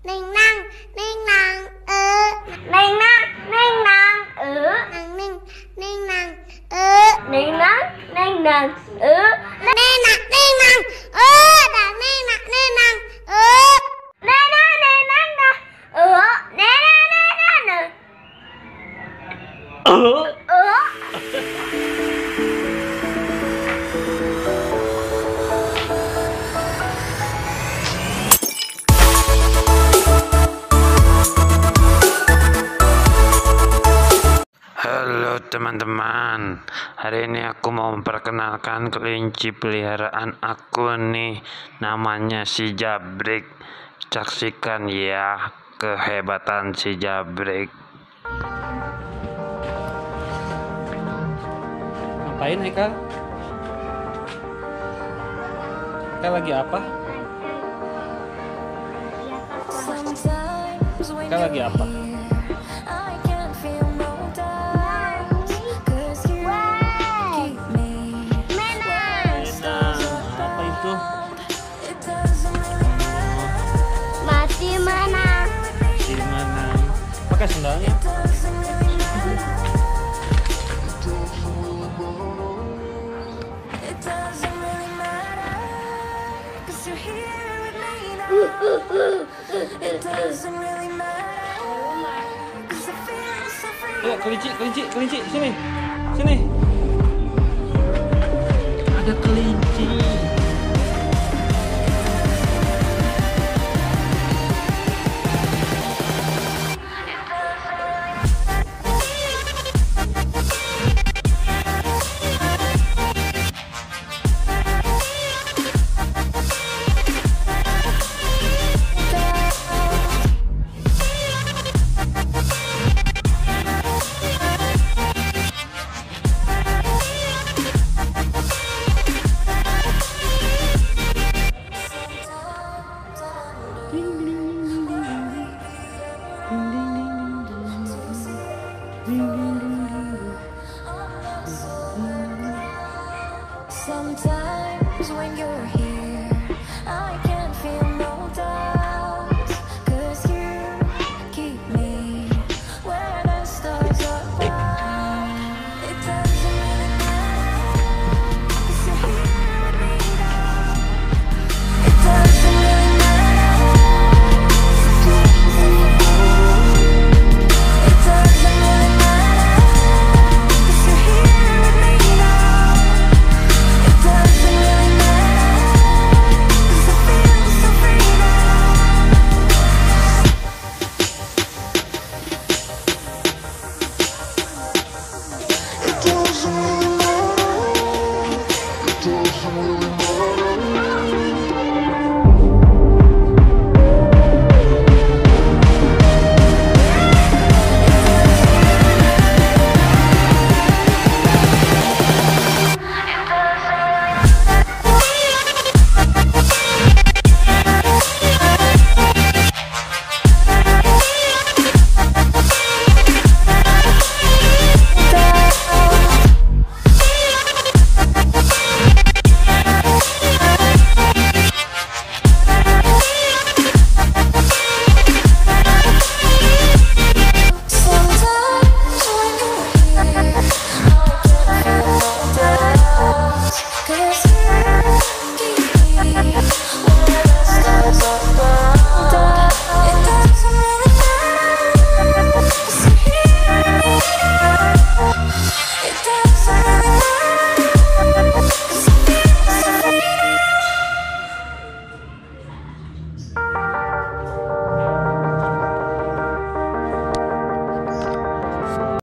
Neng nang, neng nang, neng nang, neng nang, nang neng, neng nang, neng nang, neng nang, neng nang, neng nang, dan neng nang, neng nang, neng nang, neng nang, neng nang, neng nang, Halo teman-teman, hari ini aku mau memperkenalkan kelinci peliharaan aku nih, namanya si Jabrik. Saksikan ya kehebatan si Jabrik. Ngapain HaikaL? HaikaL lagi apa? HaikaL lagi apa? Mati mana? Di mana? Pakai sendalnya. Ayo kelinci, sini. Ada kelinci.